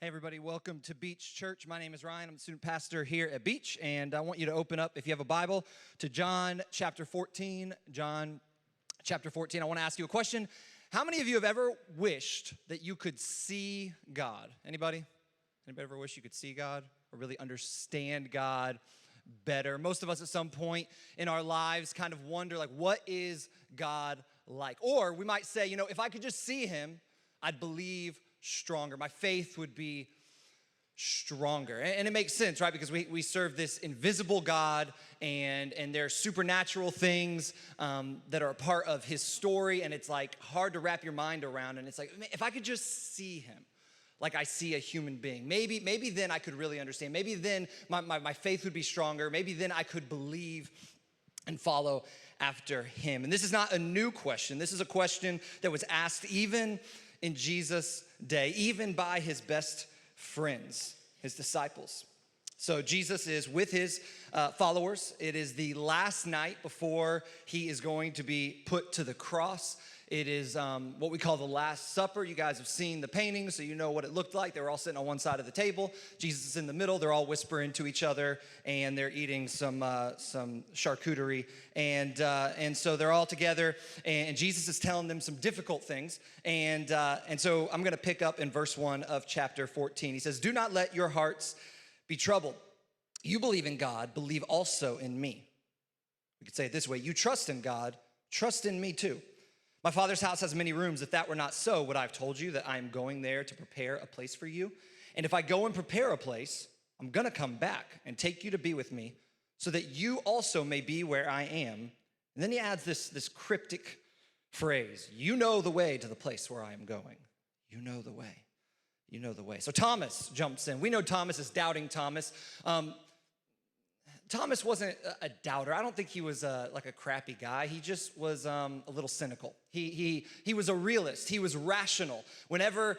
Hey everybody, welcome to Beach Church. My name is Ryan. I'm the student pastor here at Beach, and I want you to open up, if you have a Bible, to John chapter 14. John chapter 14. I want to ask you a question. How many of you have ever wished that you could see God? Anybody? Anybody ever wish you could see God or really understand God better? Most of us at some point in our lives kind of wonder, like, what is God like? Or we might say, you know, if I could just see him, I'd believe stronger. My faith would be stronger. And it makes sense, right? Because we serve this invisible God, and there are supernatural things that are a part of his story, and it's like hard to wrap your mind around. And it's like, if I could just see him like I see a human being, maybe then I could really understand. Maybe then my faith would be stronger. Maybe then I could believe and follow after him. And this is not a new question. This is a question that was asked even in Jesus' day, even by his best friends, his disciples. So Jesus is with his followers. It is the last night before he is going to be put to the cross. It is what we call the Last Supper. You guys have seen the paintings, so you know what it looked like. They were all sitting on one side of the table. Jesus is in the middle. They're all whispering to each other, and they're eating some charcuterie. And so they're all together, and Jesus is telling them some difficult things. And so I'm going to pick up in verse 1 of chapter 14. He says, "Do not let your hearts be troubled. You believe in God, believe also in me." We could say it this way: you trust in God, trust in me too. My Father's house has many rooms. If that were not so, would I have told you that I am going there to prepare a place for you? And if I go and prepare a place, I'm gonna come back and take you to be with me, so that you also may be where I am. And then he adds this cryptic phrase: you know the way to the place where I am going. You know the way. You know the way. So Thomas jumps in. We know Thomas is Doubting Thomas. Thomas wasn't a doubter. I don't think he was like a crappy guy. He just was a little cynical. He was a realist. He was rational. Whenever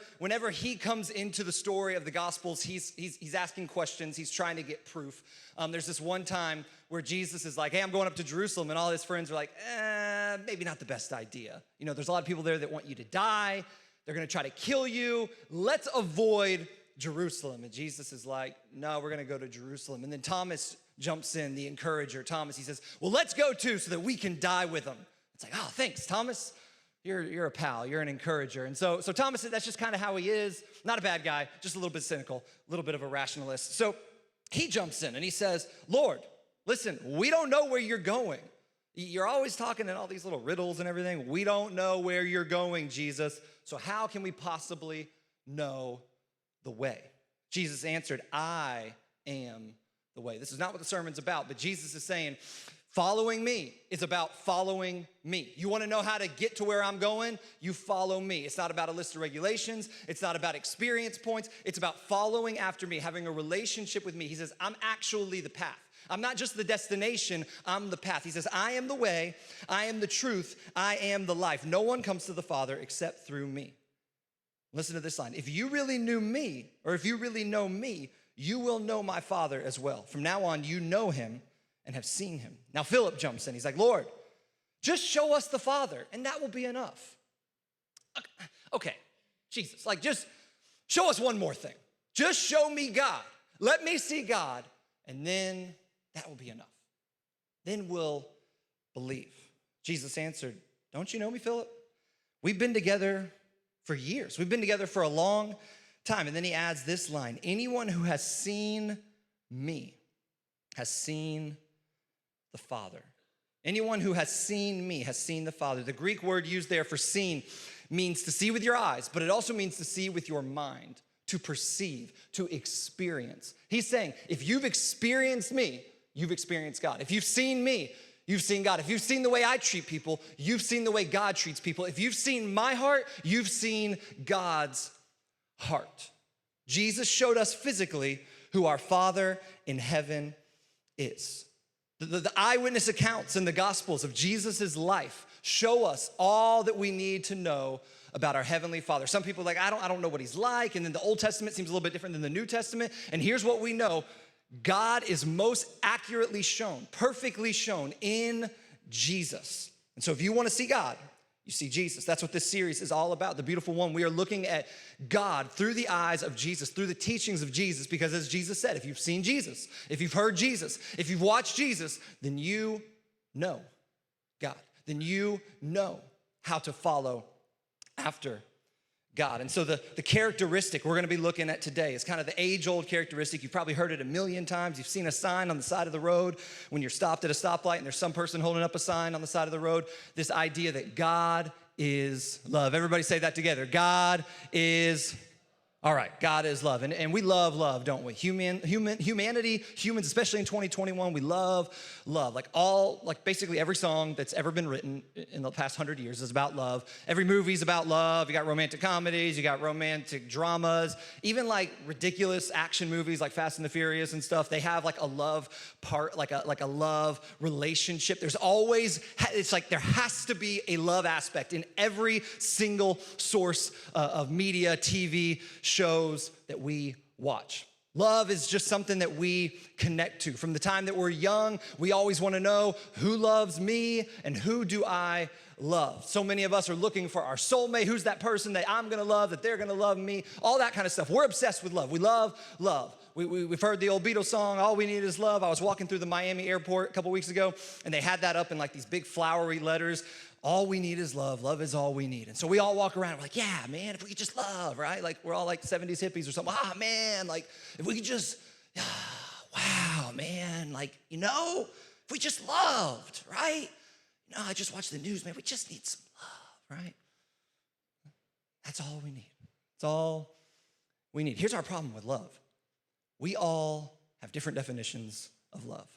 he comes into the story of the Gospels, he's asking questions. He's trying to get proof. There's this one time where Jesus is like, "Hey, I'm going up to Jerusalem," and all his friends are like, maybe not the best idea. You know, there's a lot of people there that want you to die. They're gonna try to kill you. Let's avoid Jerusalem. And Jesus is like, "No, we're gonna go to Jerusalem." And then Thomas jumps in, the encourager. Thomas, he says, "Well, let's go too, so that we can die with them." It's like, "Oh, thanks, Thomas. You're a pal. You're an encourager." And so Thomas, that's just kind of how he is. Not a bad guy, just a little bit cynical, a little bit of a rationalist. So he jumps in and he says, "Lord, listen, we don't know where you're going. You're always talking in all these little riddles and everything. We don't know where you're going, Jesus. So how can we possibly know the way?" Jesus answered, "I am the way." This is not what the sermon's about, but Jesus is saying, following me is about following me. You want to know how to get to where I'm going? You follow me. It's not about a list of regulations. It's not about experience points. It's about following after me, having a relationship with me. He says, I'm actually the path. I'm not just the destination, I'm the path. He says, I am the way, I am the truth, I am the life. No one comes to the Father except through me. Listen to this line. If you really knew me, or if you really know me, you will know my Father as well. From now on, you know him and have seen him. Now Philip jumps in. He's like, "Lord, just show us the Father, and that will be enough." Okay, Jesus, like, just show us one more thing. Just show me God. Let me see God, and then that will be enough. Then we'll believe. Jesus answered, "Don't you know me, Philip? We've been together for years. We've been together for a long time." And then he adds this line: "Anyone who has seen me has seen the Father." Anyone who has seen me has seen the Father. The Greek word used there for seen means to see with your eyes, but it also means to see with your mind, to perceive, to experience. He's saying, if you've experienced me, you've experienced God. If you've seen me, you've seen God. If you've seen the way I treat people, you've seen the way God treats people. If you've seen my heart, you've seen God's heart. Jesus showed us physically who our Father in heaven is. The eyewitness accounts in the Gospels of Jesus' life show us all that we need to know about our Heavenly Father. Some people are like, I don't know what he's like. And then the Old Testament seems a little bit different than the New Testament. And here's what we know. God is most accurately shown, perfectly shown in Jesus. And so if you want to see God, you see Jesus. That's what this series is all about, the beautiful one. We are looking at God through the eyes of Jesus, through the teachings of Jesus, because as Jesus said, if you've seen Jesus, if you've heard Jesus, if you've watched Jesus, then you know God. Then you know how to follow after God. And so the characteristic we're gonna be looking at today is kind of the age-old characteristic. You've probably heard it a million times. You've seen a sign on the side of the road when you're stopped at a stoplight and there's some person holding up a sign on the side of the road. This idea that God is love. Everybody say that together. God is, all right, God is love. And we love, don't we? Humanity, humans, especially in 2021, we love. Like basically every song that's ever been written in the past 100 years is about love. Every movie's about love. You got romantic comedies, you got romantic dramas, even like ridiculous action movies like Fast and the Furious and stuff. They have like a love part, like a love relationship. There's always, it's like there has to be a love aspect in every single source of media, TV, shows that we watch. Love is just something that we connect to. From the time that we're young, we always want to know who loves me and who do I love. So many of us are looking for our soulmate. Who's that person that I'm going to love, that they're going to love me? All that kind of stuff. We're obsessed with love. We love love. We've heard the old Beatles song, All We Need Is Love. I was walking through the Miami airport a couple weeks ago, and they had that up in like these big flowery letters. All we need is love. Love is all we need. And so we all walk around, we're like, yeah, man, if we could just love, right? Like we're all like 70s hippies or something. Ah, man, like if we could just, wow, man, like, you know, if we just loved, right? No, I just watched the news, man. We just need some love, right? That's all we need. That's all we need. Here's our problem with love. We all have different definitions of love.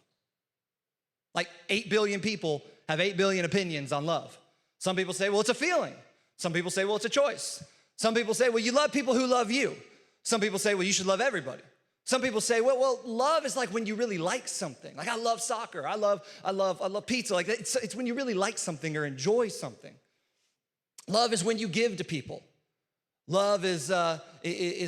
Like 8 billion people have 8 billion opinions on love. Some people say, well, it's a feeling. Some people say, well, it's a choice. Some people say, well, you love people who love you. Some people say, well, you should love everybody. Some people say, well, love is like when you really like something. Like I love soccer. I love pizza. Like it's when you really like something or enjoy something. Love is when you give to people. Love is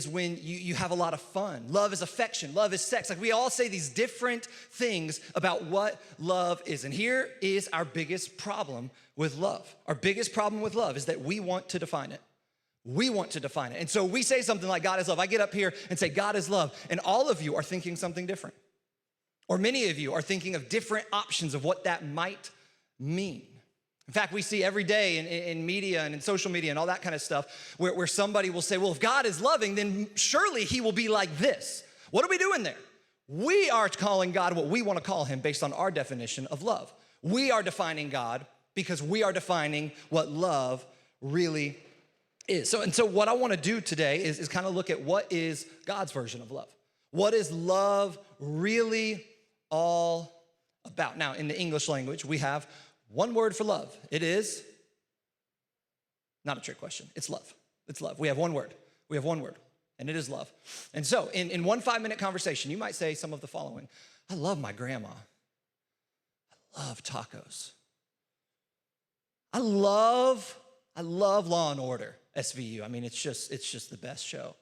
when you have a lot of fun. Love is affection. Love is sex. Like we all say these different things about what love is. And here is our biggest problem with love. Our biggest problem with love is that we want to define it. We want to define it. And so we say something like God is love. I get up here and say God is love. And all of you are thinking something different. Or many of you are thinking of different options of what that might mean. In fact, we see every day in media and in social media and all that kind of stuff where somebody will say, well, if God is loving, then surely he will be like this. What are we doing there? We are calling God what we want to call him based on our definition of love. We are defining God because we are defining what love really is. So what I want to do today is kind of look at what is God's version of love. What is love really all about? Now, in the English language, we have one word for love. It is not a trick question. It's love. It's love. We have one word. We have one word, and it is love. And so in one 5-minute conversation, you might say some of the following. I love my grandma. I love tacos. I love Law and Order, SVU. I mean, it's just the best show.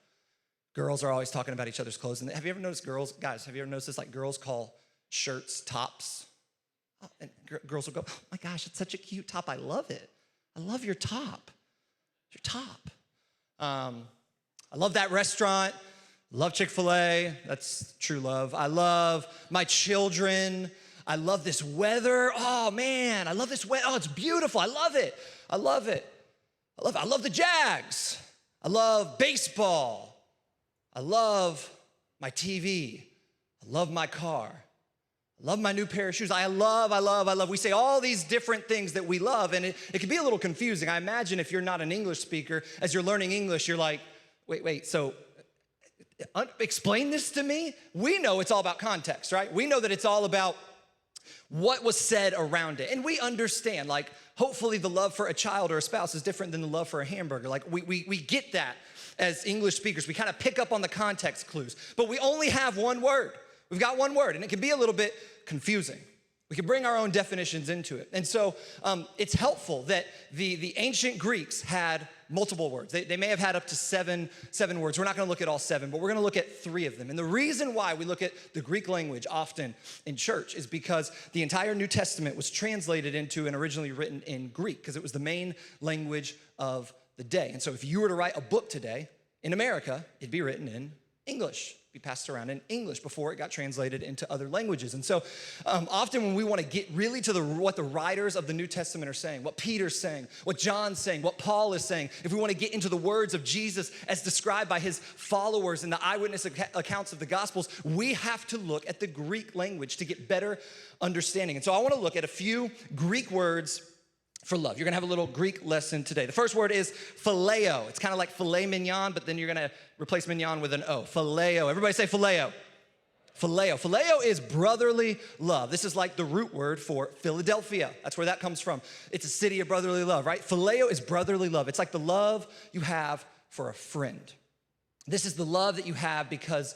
Girls are always talking about each other's clothes. And have you ever noticed guys, have you ever noticed this? Like girls call shirts tops. Oh, and girls will go, oh my gosh, it's such a cute top. I love it. I love your top. Your top. I love that restaurant. I love Chick-fil-A. That's true love. I love my children. I love this weather. Oh man, I love this weather. Oh, it's beautiful. I love it. I love it. I love it. I love the Jags. I love baseball. I love my TV. I love my car. I love my new pair of shoes. I love. We say all these different things that we love, and it can be a little confusing. I imagine if you're not an English speaker, as you're learning English, you're like, wait, so explain this to me? We know it's all about context, right? We know that it's all about what was said around it. And we understand, like, hopefully the love for a child or a spouse is different than the love for a hamburger. Like, we get that as English speakers. We kind of pick up on the context clues. But we only have one word. We've got one word, and it can be a little bit confusing. We can bring our own definitions into it. And so it's helpful that the ancient Greeks had multiple words. They may have had up to seven words. We're not gonna look at all 7, but we're gonna look at 3 of them. And the reason why we look at the Greek language often in church is because the entire New Testament was translated into and originally written in Greek, because it was the main language of the day. And so if you were to write a book today in America, it'd be written in English, be passed around in English before it got translated into other languages. And so often when we want to get really to what the writers of the New Testament are saying, what Peter's saying, what John's saying, what Paul is saying, if we want to get into the words of Jesus as described by his followers in the eyewitness accounts of the Gospels, we have to look at the Greek language to get better understanding. And so I want to look at a few Greek words for love. You're gonna have a little Greek lesson today. The first word is phileo. It's kind of like filet mignon, but then you're gonna replace mignon with an O. Phileo. Everybody say phileo. Phileo. Phileo is brotherly love. This is like the root word for Philadelphia. That's where that comes from. It's a city of brotherly love, right? Phileo is brotherly love. It's like the love you have for a friend. This is the love that you have because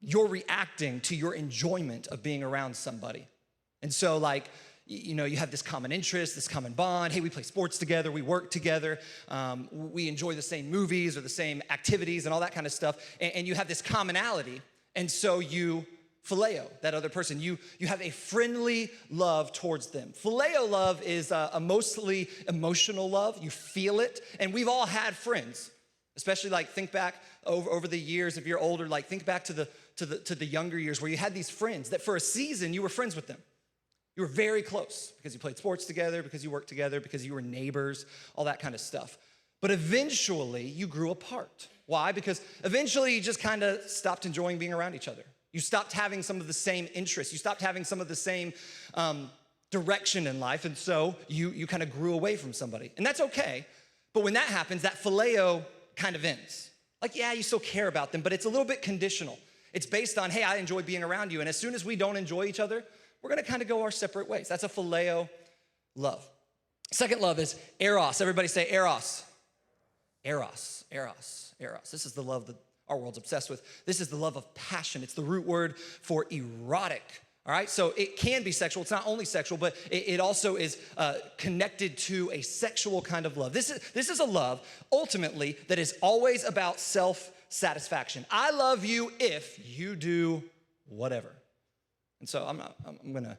you're reacting to your enjoyment of being around somebody. And so like, you know, you have this common interest, this common bond. Hey, we play sports together, we work together, we enjoy the same movies or the same activities and all that kind of stuff. And you have this commonality, and so you phileo that other person. You have a friendly love towards them. Phileo love is a mostly emotional love. You feel it, and we've all had friends, especially like think back over the years. If you're older, like think back to the younger years where you had these friends that for a season you were friends with them. You were very close because you played sports together, because you worked together, because you were neighbors, all that kind of stuff. But eventually you grew apart. Why? Because eventually you just kind of stopped enjoying being around each other. You stopped having some of the same interests. You stopped having some of the same direction in life. And so you kind of grew away from somebody. And that's okay. But when that happens, that phileo kind of ends. Like, yeah, you still care about them, but it's a little bit conditional. It's based on, hey, I enjoy being around you. And as soon as we don't enjoy each other, we're gonna kind of go our separate ways. That's a phileo love. Second love is eros. Everybody say eros. Eros, eros, eros. This is the love that our world's obsessed with. This is the love of passion. It's the root word for erotic, all right? So it can be sexual. It's not only sexual, but it also is connected to a sexual kind of love. This is a love, ultimately, that is always about self-satisfaction. I love you if you do whatever. And so I'm gonna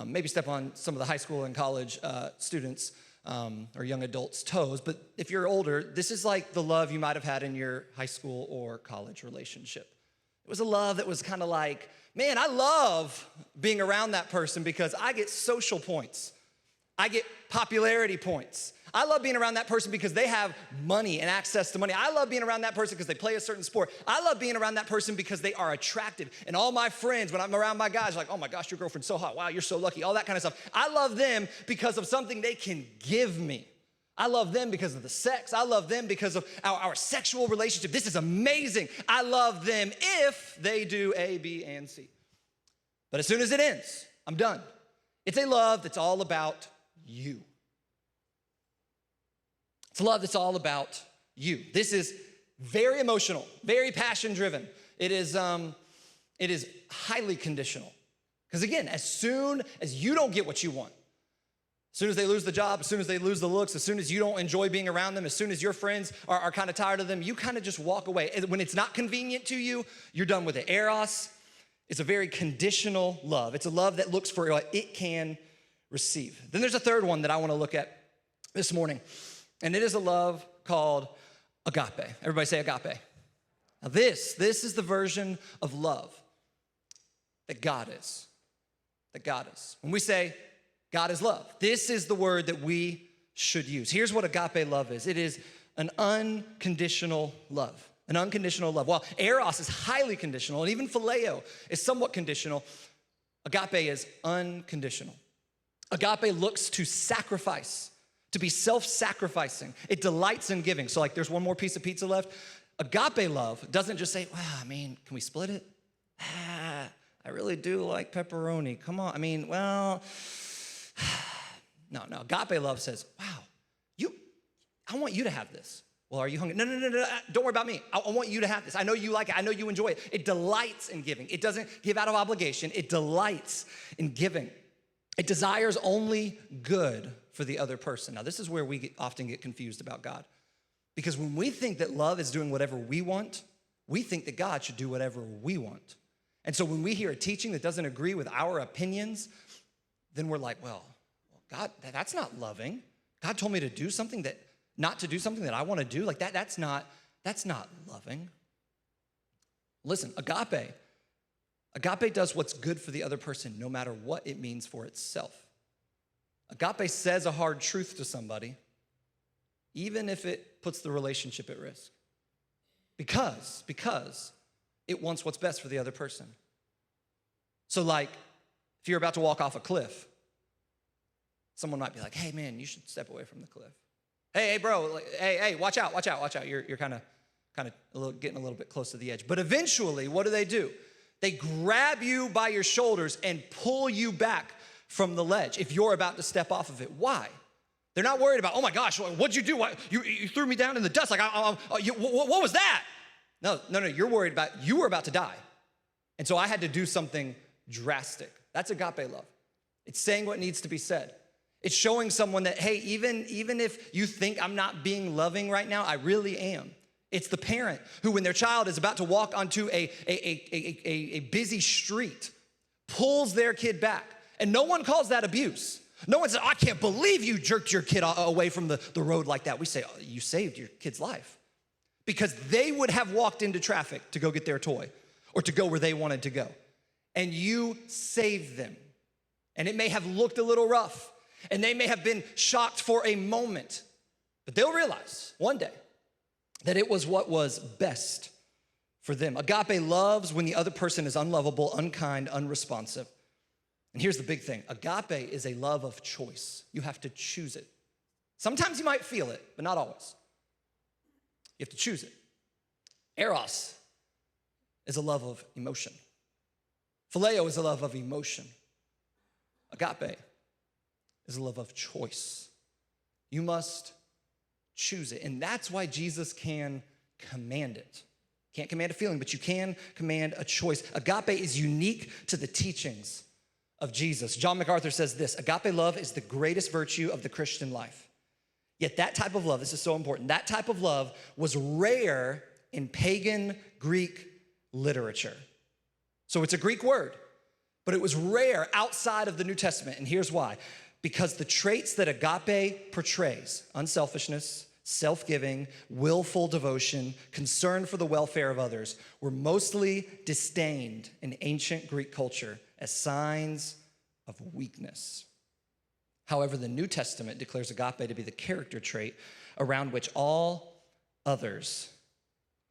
maybe step on some of the high school and college students or young adults' toes, but if you're older, this is like the love you might have had in your high school or college relationship. It was a love that was kind of like, man, I love being around that person because I get social points. I get popularity points. I love being around that person because they have money and access to money. I love being around that person because they play a certain sport. I love being around that person because they are attractive. And all my friends, when I'm around my guys, are like, oh my gosh, your girlfriend's so hot. Wow, you're so lucky. All that kind of stuff. I love them because of something they can give me. I love them because of the sex. I love them because of our sexual relationship. This is amazing. I love them if they do A, B, and C. But as soon as it ends, I'm done. It's a love that's all about you. It's a love that's all about you. This is very emotional, very passion-driven. It is highly conditional. Because again, as soon as you don't get what you want, as soon as they lose the job, as soon as they lose the looks, as soon as you don't enjoy being around them, as soon as your friends are kind of tired of them, you kind of just walk away. And when it's not convenient to you, you're done with it. Eros is a very conditional love. It's a love that looks for what it can receive. Then there's a third one that I want to look at this morning. And it is a love called agape. Everybody say agape. Now this is the version of love that God is. That God is. When we say God is love, this is the word that we should use. Here's what agape love is. It is an unconditional love. An unconditional love. While eros is highly conditional, and even phileo is somewhat conditional, agape is unconditional. Agape looks to sacrifice, to be self-sacrificing. It delights in giving. So like there's one more piece of pizza left. Agape love doesn't just say, wow, I mean, can we split it? I really do like pepperoni. Come on. I mean, well, no. Agape love says, wow, I want you to have this. Well, are you hungry? No. Don't worry about me. I want you to have this. I know you like it. I know you enjoy it. It delights in giving. It doesn't give out of obligation. It delights in giving. It desires only good for the other person. Now, this is where we often get confused about God. Because when we think that love is doing whatever we want, we think that God should do whatever we want. And so when we hear a teaching that doesn't agree with our opinions, then we're like, well, God, that's not loving. God told me to do something that, not to do something that I want to do. Like that's not loving. Listen, agape does what's good for the other person, no matter what it means for itself. Agape says a hard truth to somebody, even if it puts the relationship at risk. Because it wants what's best for the other person. So like, if you're about to walk off a cliff, someone might be like, hey man, you should step away from the cliff. Hey bro, hey, watch out. You're kind of getting a little bit close to the edge. But eventually, what do? They grab you by your shoulders and pull you back from the ledge if you're about to step off of it. Why? They're not worried about, oh my gosh, what'd you do? You threw me down in the dust. Like, what was that? No, you're worried about, you were about to die. And so I had to do something drastic. That's agape love. It's saying what needs to be said. It's showing someone that, hey, even if you think I'm not being loving right now, I really am. It's the parent who, when their child is about to walk onto a busy street, pulls their kid back. And no one calls that abuse. No one says, I can't believe you jerked your kid away from the road like that. We say, oh, you saved your kid's life. Because they would have walked into traffic to go get their toy or to go where they wanted to go. And you saved them. And it may have looked a little rough. And they may have been shocked for a moment. But they'll realize one day that it was what was best for them. Agape loves when the other person is unlovable, unkind, unresponsive. And here's the big thing. Agape is a love of choice. You have to choose it. Sometimes you might feel it, but not always. You have to choose it. Eros is a love of emotion. Phileo is a love of emotion. Agape is a love of choice. You must choose it. And that's why Jesus can command it. Can't command a feeling, but you can command a choice. Agape is unique to the teachings of Jesus. John MacArthur says this: agape love is the greatest virtue of the Christian life. Yet that type of love, this is so important, that type of love was rare in pagan Greek literature. So it's a Greek word, but it was rare outside of the New Testament. And here's why. Because the traits that agape portrays, unselfishness, self-giving, willful devotion, concern for the welfare of others, were mostly disdained in ancient Greek culture as signs of weakness. However, the New Testament declares agape to be the character trait around which all others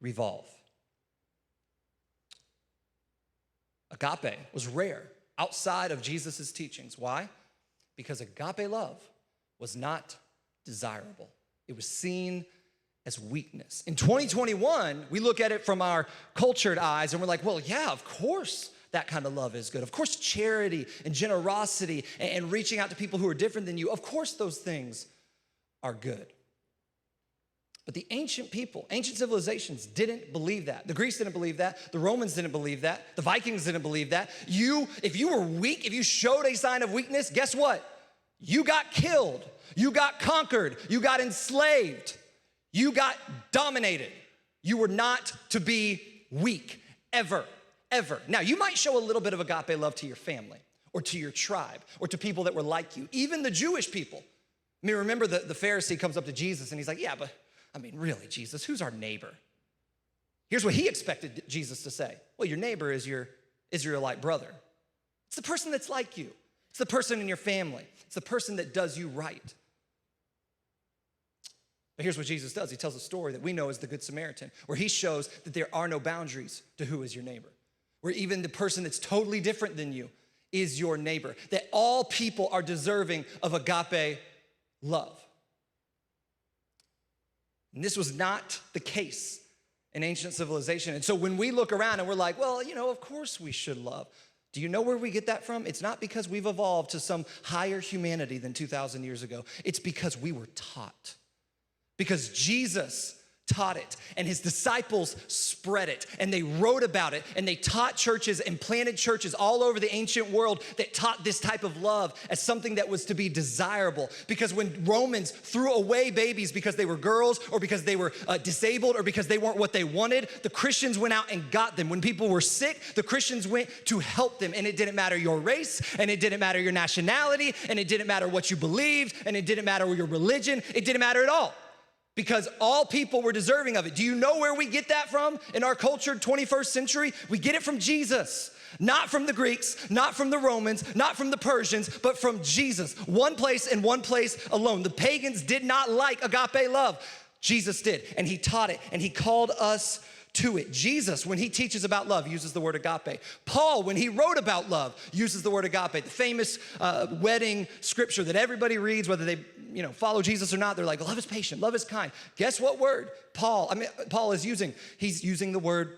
revolve. Agape was rare outside of Jesus' teachings. Why? Because agape love was not desirable. It was seen as weakness. In 2021, we look at it from our cultured eyes and we're like, well, yeah, of course that kind of love is good. Of course, charity and generosity and reaching out to people who are different than you, of course those things are good. But the ancient people, ancient civilizations didn't believe that. The Greeks didn't believe that. The Romans didn't believe that. The Vikings didn't believe that. If you were weak, if you showed a sign of weakness, guess what? You got killed. You got conquered. You got enslaved. You got dominated. You were not to be weak, ever. Now, you might show a little bit of agape love to your family or to your tribe or to people that were like you, even the Jewish people. I mean, remember the Pharisee comes up to Jesus and he's like, yeah, but I mean, really, Jesus, who's our neighbor? Here's what he expected Jesus to say. Well, your neighbor is your Israelite brother. It's the person that's like you. It's the person in your family. It's the person that does you right. But here's what Jesus does. He tells a story that we know as the Good Samaritan, where he shows that there are no boundaries to who is your neighbor, where even the person that's totally different than you is your neighbor, that all people are deserving of agape love. And this was not the case in ancient civilization. And so when we look around and we're like, well, of course we should love. Do you know where we get that from? It's not because we've evolved to some higher humanity than 2,000 years ago. It's because we were taught. Because Jesus taught it and his disciples spread it, and they wrote about it, and they taught churches and planted churches all over the ancient world that taught this type of love as something that was to be desirable. Because when Romans threw away babies because they were girls or because they were disabled or because they weren't what they wanted, the Christians went out and got them. When people were sick, the Christians went to help them, and it didn't matter your race, and it didn't matter your nationality, and it didn't matter what you believed, and it didn't matter your religion. It didn't matter at all. Because all people were deserving of it. Do you know where we get that from in our culture, 21st century? We get it from Jesus. Not from the Greeks, not from the Romans, not from the Persians, but from Jesus. One place and one place alone. The pagans did not like agape love. Jesus did, and he taught it, and he called us to it. Jesus, when he teaches about love, uses the word agape. Paul, when he wrote about love, uses the word agape. The famous wedding scripture that everybody reads, whether they follow Jesus or not, they're like, love is patient, love is kind. Guess what word Paul is using? He's using the word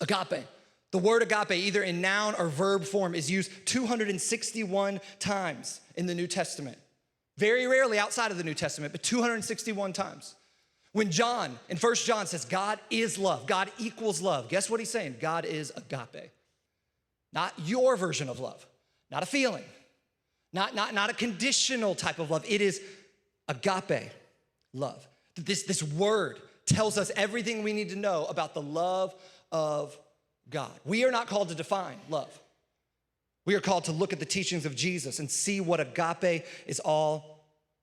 agape. The word agape, either in noun or verb form, is used 261 times in the New Testament. Very rarely outside of the New Testament, but 261 times. When John, in 1 John, says God is love, God equals love, guess what he's saying? God is agape. Not your version of love, not a feeling, not a conditional type of love. It is agape love. This word tells us everything we need to know about the love of God. We are not called to define love. We are called to look at the teachings of Jesus and see what agape is all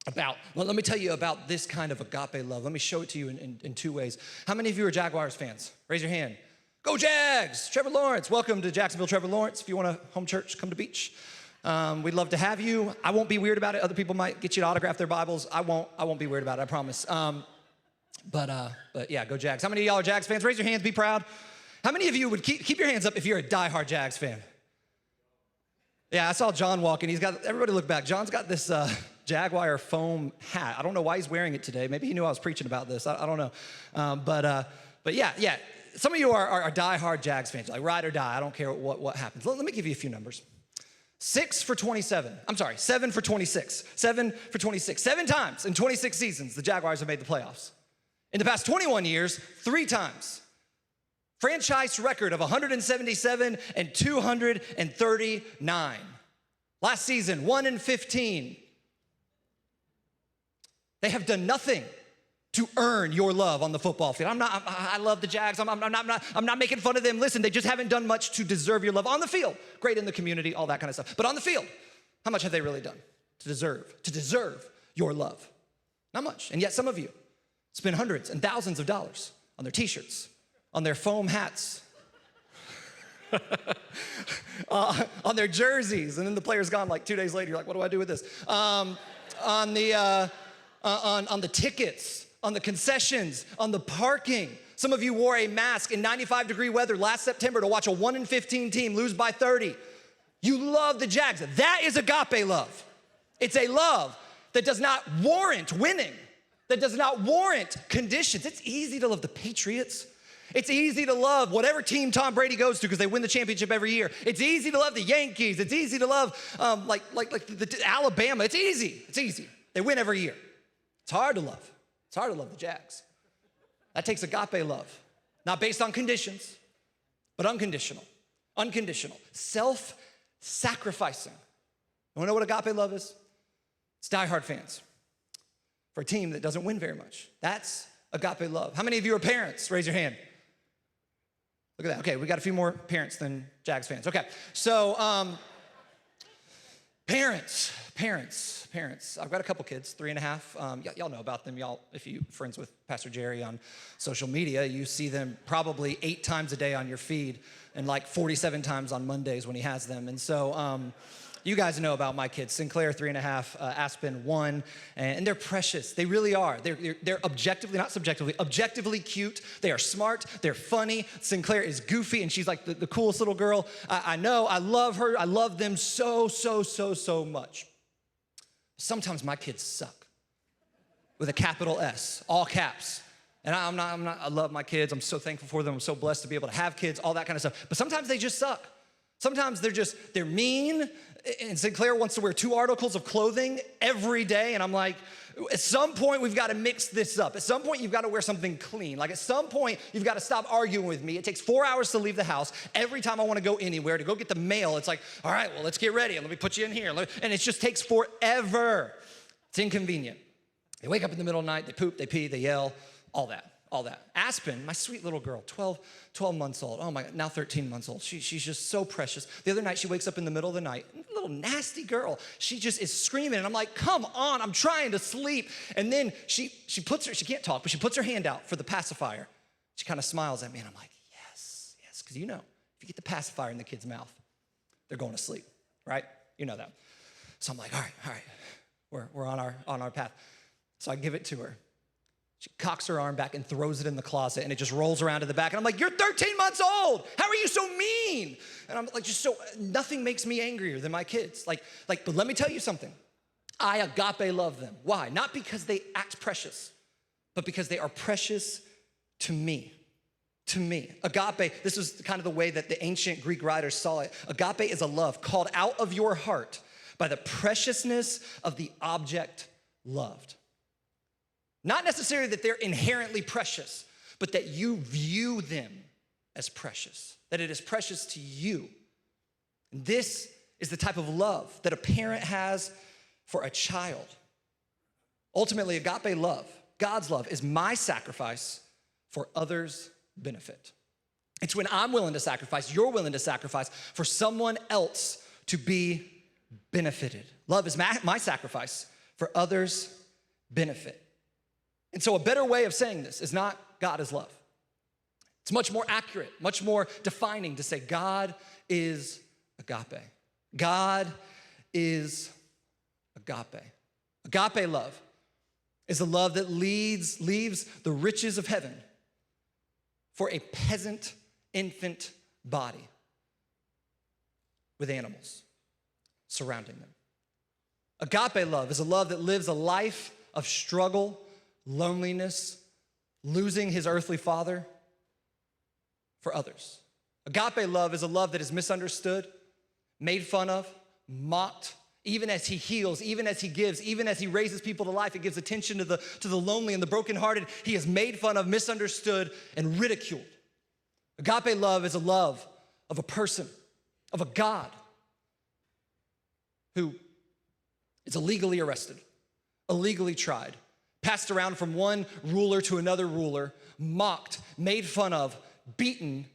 about. Well, let me tell you about this kind of agape love. Let me show it to you in two ways. How many of you are Jaguars fans? Raise your hand. Go Jags! Trevor Lawrence. Welcome to Jacksonville, Trevor Lawrence. If you want a home church, come to Beach. We'd love to have you. I won't be weird about it. Other people might get you to autograph their Bibles. I won't be weird about it, I promise. But yeah, go Jags. How many of y'all are Jags fans? Raise your hands, be proud. How many of you would keep your hands up if you're a diehard Jags fan? Yeah, I saw John walking. Everybody look back. John's got this Jaguar foam hat. I don't know why he's wearing it today. Maybe he knew I was preaching about this. I don't know. But yeah. Some of you are diehard Jags fans. Like ride or die. I don't care what happens. Let me give you a few numbers. 7 for 26. 7 for 26. 7 times in 26 seasons, the Jaguars have made the playoffs. In the past 21 years, 3 times. Franchise record of 177 and 239. Last season, 1-15. They have done nothing to earn your love on the football field. I love the Jags. I'm not making fun of them. Listen, they just haven't done much to deserve your love on the field. Great in the community, all that kind of stuff. But on the field, how much have they really done to deserve your love? Not much. And yet some of you spend hundreds and thousands of dollars on their t-shirts, on their foam hats, on their jerseys, and then the player's gone like 2 days later. You're like, what do I do with this? On the tickets, on the concessions, on the parking. Some of you wore a mask in 95-degree weather last September to watch a 1-15 team lose by 30. You love the Jags. That is agape love. It's a love that does not warrant winning, that does not warrant conditions. It's easy to love the Patriots. It's easy to love whatever team Tom Brady goes to because they win the championship every year. It's easy to love the Yankees. It's easy to love the Alabama. It's easy. They win every year. It's hard to love. It's hard to love the Jags. That takes agape love, not based on conditions, but unconditional. Unconditional. Self-sacrificing. You wanna know what agape love is? It's diehard fans for a team that doesn't win very much. That's agape love. How many of you are parents? Raise your hand. Look at that. Okay, we got a few more parents than Jags fans. Okay, so parents. I've got a couple kids, 3.5. Y'all know about them. Y'all, if you're friends with Pastor Jerry on social media, you see them probably 8 times a day on your feed and like 47 times on Mondays when he has them. And so you guys know about my kids. Sinclair, 3.5, Aspen, 1, and they're precious. They really are. They're objectively, not subjectively, objectively cute. They are smart. They're funny. Sinclair is goofy, and she's like the coolest little girl. I know. I love her. I love them so much. Sometimes my kids suck with a capital S, all caps. And I love my kids. I'm so thankful for them. I'm so blessed to be able to have kids, all that kind of stuff. But sometimes they just suck. Sometimes they're mean. And Sinclair wants to wear 2 articles of clothing every day. And I'm like, at some point we've got to mix this up. At some point you've got to wear something clean. Like at some point you've got to stop arguing with me. It takes 4 hours to leave the house. Every time I want to go anywhere, to go get the mail, it's like, all right, well, let's get ready. Let me put you in here. And it just takes forever. It's inconvenient. They wake up in the middle of the night, they poop, they pee, they yell, all that. Aspen, my sweet little girl, 12 months old. Oh my God, now 13 months old. She's just so precious. The other night she wakes up in the middle of the night, little nasty girl. She just is screaming and I'm like, come on, I'm trying to sleep. And then she can't talk, but she puts her hand out for the pacifier. She kind of smiles at me and I'm like, yes, because you know, if you get the pacifier in the kid's mouth, they're going to sleep, right? You know that. So I'm like, all right, we're on our path. So I give it to her. She cocks her arm back and throws it in the closet and it just rolls around to the back. And I'm like, you're 13 months old. How are you so mean? And I'm like, nothing makes me angrier than my kids. But let me tell you something. I agape love them. Why? Not because they act precious, but because they are precious to me. To me. Agape, this is kind of the way that the ancient Greek writers saw it. Agape is a love called out of your heart by the preciousness of the object loved. Not necessarily that they're inherently precious, but that you view them as precious, that it is precious to you. And this is the type of love that a parent has for a child. Ultimately, agape love, God's love, is my sacrifice for others' benefit. It's when I'm willing to sacrifice, you're willing to sacrifice for someone else to be benefited. Love is my sacrifice for others' benefit. And so a better way of saying this is not God is love. It's much more accurate, much more defining to say God is agape. God is agape. Agape love is a love that leaves the riches of heaven for a peasant infant body with animals surrounding them. Agape love is a love that lives a life of struggle, loneliness, losing his earthly father for others. Agape love is a love that is misunderstood, made fun of, mocked, even as he heals, even as he gives, even as he raises people to life. It gives attention to the lonely and the brokenhearted. He is made fun of, misunderstood, and ridiculed. Agape love is a love of a person, of a God who is illegally arrested, illegally tried, passed around from one ruler to another ruler, mocked, made fun of, beaten,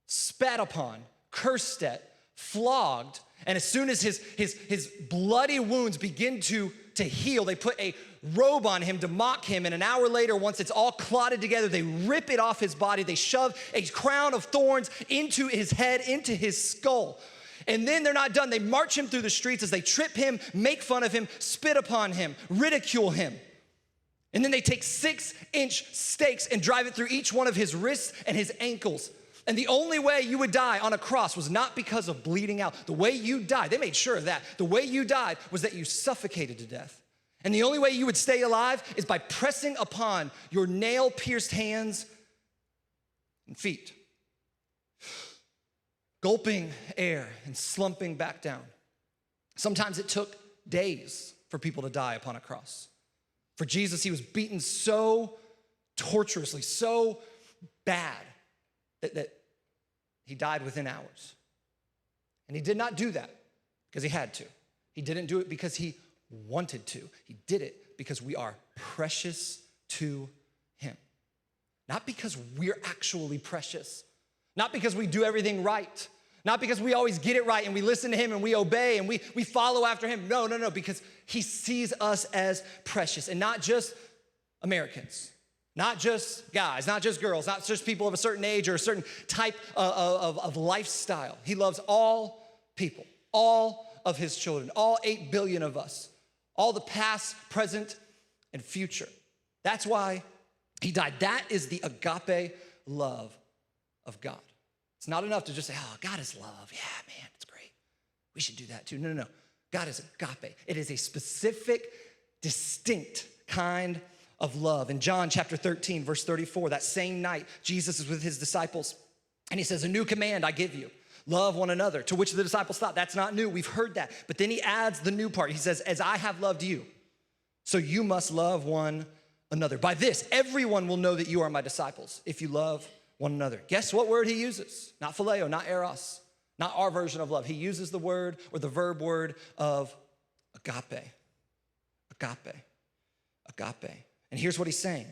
spat upon, cursed at, flogged, and as soon as his bloody wounds begin to heal, they put a robe on him to mock him, and an hour later, once it's all clotted together, they rip it off his body, they shove a crown of thorns into his head, into his skull. And then they're not done. They march him through the streets as they trip him, make fun of him, spit upon him, ridicule him. And then they take 6-inch stakes and drive it through each one of his wrists and his ankles. And the only way you would die on a cross was not because of bleeding out. The way you died, they made sure of that. The way you died was that you suffocated to death. And the only way you would stay alive is by pressing upon your nail-pierced hands and feet, gulping air and slumping back down. Sometimes it took days for people to die upon a cross. For Jesus, he was beaten so torturously, so bad that he died within hours. And he did not do that because he had to. He didn't do it because he wanted to. He did it because we are precious to him. Not because we're actually precious. Not because we do everything right. Not because we always get it right and we listen to him and we obey and we follow after him. No, because he sees us as precious, and not just Americans, not just guys, not just girls, not just people of a certain age or a certain type of lifestyle. He loves all people, all of his children, all 8 billion of us, all the past, present, and future. That's why he died. That is the agape love of God. It's not enough to just say, oh, God is love. Yeah, man, it's great. We should do that too. No. God is agape. It is a specific, distinct kind of love. In John chapter 13, verse 34, that same night, Jesus is with his disciples, and he says, a new command I give you. Love one another. To which the disciples thought, that's not new. We've heard that. But then he adds the new part. He says, as I have loved you, So you must love one another. By this, everyone will know that you are my disciples, if you love one another. Guess what word he uses? Not phileo, not eros, not our version of love. He uses the word or the verb word of agape. Agape. Agape. And here's what he's saying.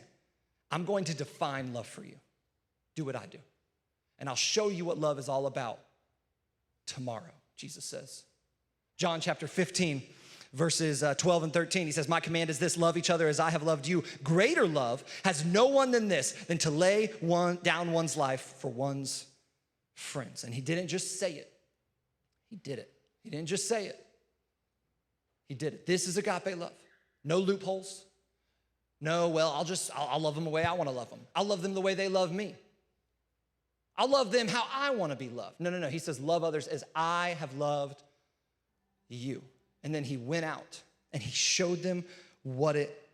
I'm going to define love for you. Do what I do. And I'll show you what love is all about tomorrow, Jesus says. John chapter 15, verses 12 and 13, he says, my command is this, love each other as I have loved you. Greater love has no one than this, than to lay down one's life for one's friends. And he didn't just say it. He did it. He didn't just say it. He did it. This is agape love. No loopholes. No, well, I'll love them the way I want to love them. I'll love them the way they love me. I'll love them how I want to be loved. No. He says, love others as I have loved you. And then he went out and he showed them what it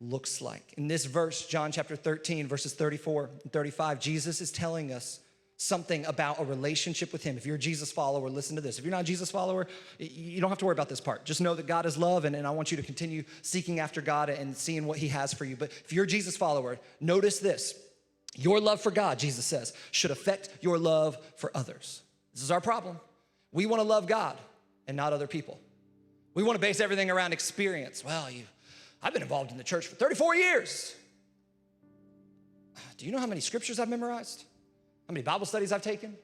looks like. In this verse, John chapter 13, verses 34 and 35, Jesus is telling us something about a relationship with him. If you're a Jesus follower, listen to this. If you're not a Jesus follower, you don't have to worry about this part. Just know that God is love, and I want you to continue seeking after God and seeing what he has for you. But if you're a Jesus follower, notice this. Your love for God, Jesus says, should affect your love for others. This is our problem. We want to love God and not other people. We want to base everything around experience. Well, I've been involved in the church for 34 years. Do you know how many scriptures I've memorized? How many Bible studies I've taken?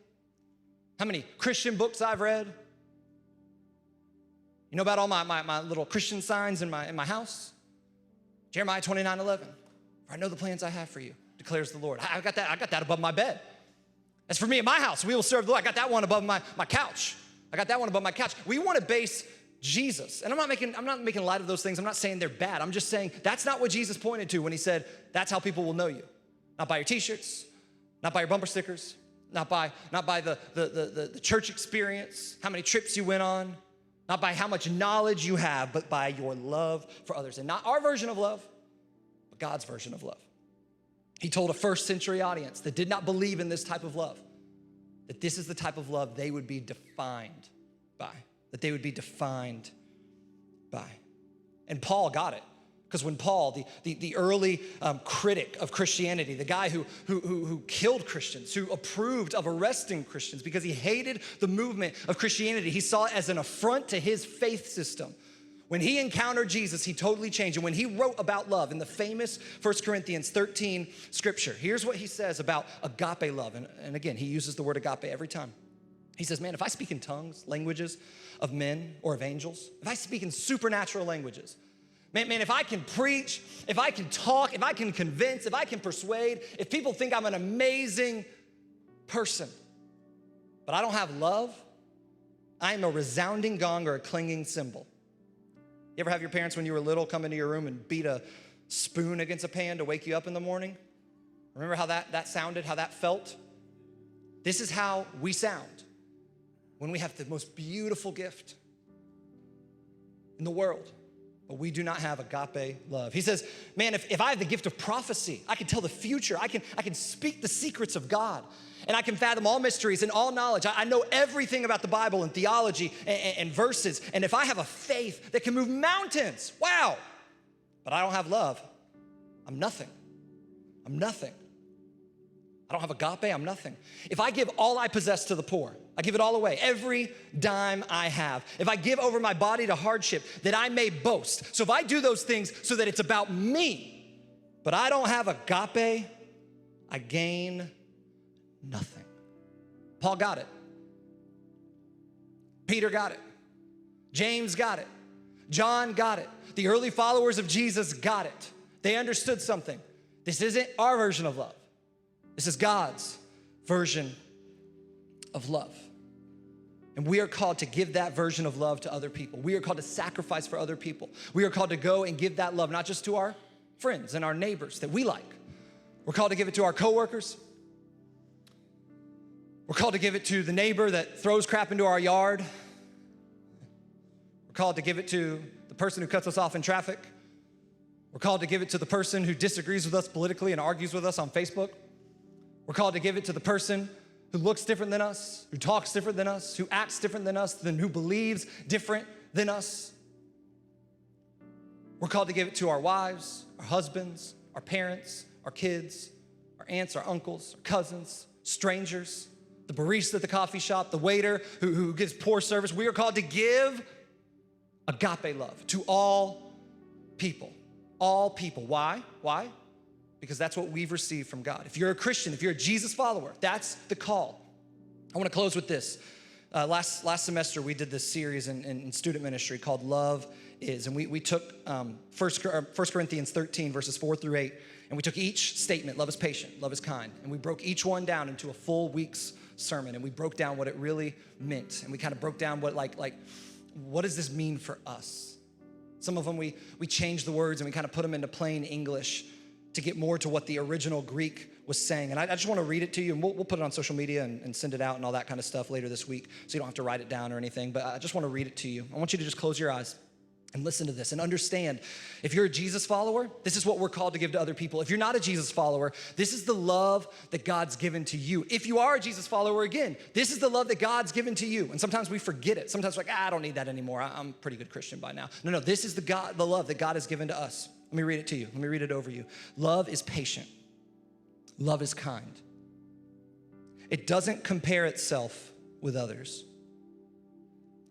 How many Christian books I've read? You know about all my little Christian signs in my house? Jeremiah 29:11. For I know the plans I have for you, declares the Lord. I got that above my bed. As for me and my house, we will serve the Lord. I got that one above my couch. I got that one above my couch. We want to base Jesus. And I'm not making light of those things. I'm not saying they're bad. I'm just saying that's not what Jesus pointed to when he said, that's how people will know you. Not by your t-shirts, not by your bumper stickers, not by the church experience, how many trips you went on, not by how much knowledge you have, but by your love for others. And not our version of love, but God's version of love. He told a first century audience that did not believe in this type of love, that this is the type of love they would be defined by, that they would be defined by. And Paul got it. Because when Paul, the early critic of Christianity, the guy who killed Christians, who approved of arresting Christians because he hated the movement of Christianity, he saw it as an affront to his faith system. When he encountered Jesus, he totally changed. And when he wrote about love in the famous 1 Corinthians 13 scripture, here's what he says about agape love. And again, he uses the word agape every time. He says, man, if I speak in tongues, languages of men or of angels, if I speak in supernatural languages, man, if I can preach, if I can talk, if I can convince, if I can persuade, if people think I'm an amazing person, but I don't have love, I am a resounding gong or a clanging cymbal. You ever have your parents when you were little come into your room and beat a spoon against a pan to wake you up in the morning? Remember how that sounded, how that felt? This is how we sound when we have the most beautiful gift in the world, but we do not have agape love. He says, man, if I have the gift of prophecy, I can tell the future, I can speak the secrets of God, and I can fathom all mysteries and all knowledge. I know everything about the Bible and theology and verses, and if I have a faith that can move mountains, wow, but I don't have love, I'm nothing. I'm nothing. I don't have agape, I'm nothing. If I give all I possess to the poor, I give it all away, every dime I have. If I give over my body to hardship, that I may boast. So if I do those things so that it's about me, but I don't have agape, I gain nothing. Paul got it. Peter got it. James got it. John got it. The early followers of Jesus got it. They understood something. This isn't our version of love. This is God's version of love. And we are called to give that version of love to other people. We are called to sacrifice for other people. We are called to go and give that love, not just to our friends and our neighbors that we like. We're called to give it to our coworkers. We're called to give it to the neighbor that throws crap into our yard. We're called to give it to the person who cuts us off in traffic. We're called to give it to the person who disagrees with us politically and argues with us on Facebook. We're called to give it to the person who looks different than us, who talks different than us, who acts different than us, who believes different than us. We're called to give it to our wives, our husbands, our parents, our kids, our aunts, our uncles, our cousins, strangers, the barista at the coffee shop, the waiter who gives poor service. We are called to give agape love to all people. All people. Why? Why? Because that's what we've received from God. If you're a Christian, if you're a Jesus follower, that's the call. I want to close with this. Last semester, we did this series in student ministry called Love Is. And we took 1 Corinthians 13, verses 4 through 8, and we took each statement, love is patient, love is kind, and we broke each one down into a full week's sermon, and we broke down what it really meant, and we kind of broke down what what does this mean for us? Some of them we changed the words and we kind of put them into plain English to get more to what the original Greek was saying. And I just want to read it to you, and we'll put it on social media and send it out and all that kind of stuff later this week, so you don't have to write it down or anything, but I just want to read it to you. I want you to just close your eyes and listen to this and understand, if you're a Jesus follower, this is what we're called to give to other people. If you're not a Jesus follower, this is the love that God's given to you. If you are a Jesus follower, again, this is the love that God's given to you. And sometimes we forget it. Sometimes we're like, I don't need that anymore. I'm a pretty good Christian by now. No, this is the love that God has given to us. Let me read it to you. Let me read it over you. Love is patient. Love is kind. It doesn't compare itself with others.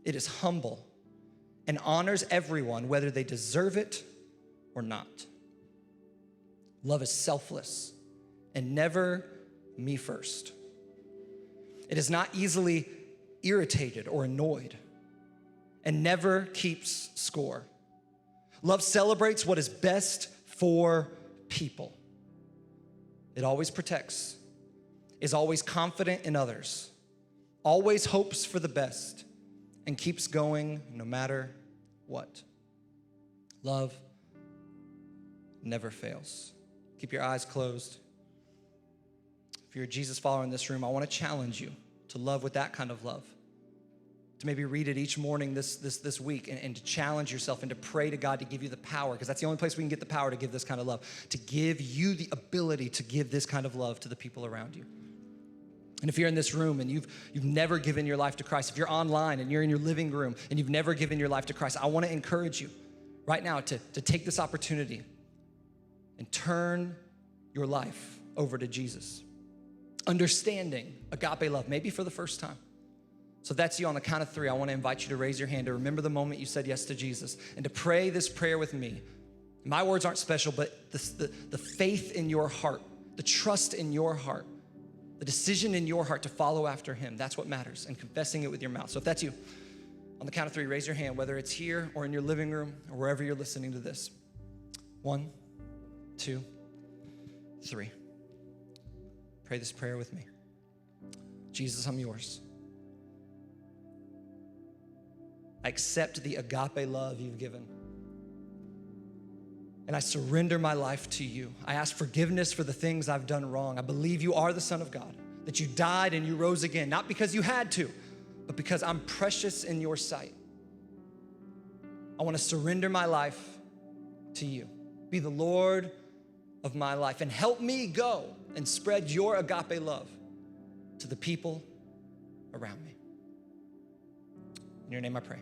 It is humble and honors everyone, whether they deserve it or not. Love is selfless and never me first. It is not easily irritated or annoyed and never keeps score. Love celebrates what is best for people. It always protects, is always confident in others, always hopes for the best, and keeps going no matter what. Love never fails. Keep your eyes closed. If you're a Jesus follower in this room, I want to challenge you to love with that kind of love. To maybe read it each morning this week and to challenge yourself and to pray to God to give you the power, because that's the only place we can get the power to give this kind of love, to give you the ability to give this kind of love to the people around you. And if you're in this room and you've never given your life to Christ, if you're online and you're in your living room and you've never given your life to Christ, I want to encourage you right now to take this opportunity and turn your life over to Jesus. Understanding agape love, maybe for the first time. So if that's you, on the count of 3, I want to invite you to raise your hand to remember the moment you said yes to Jesus and to pray this prayer with me. My words aren't special, but the faith in your heart, the trust in your heart, the decision in your heart to follow after him, that's what matters, and confessing it with your mouth. So if that's you, on the count of 3, raise your hand, whether it's here or in your living room or wherever you're listening to this. 1, 2, 3. Pray this prayer with me. Jesus, I'm yours. I accept the agape love you've given. And I surrender my life to you. I ask forgiveness for the things I've done wrong. I believe you are the Son of God, that you died and you rose again, not because you had to, but because I'm precious in your sight. I want to surrender my life to you. Be the Lord of my life and help me go and spread your agape love to the people around me. In your name I pray.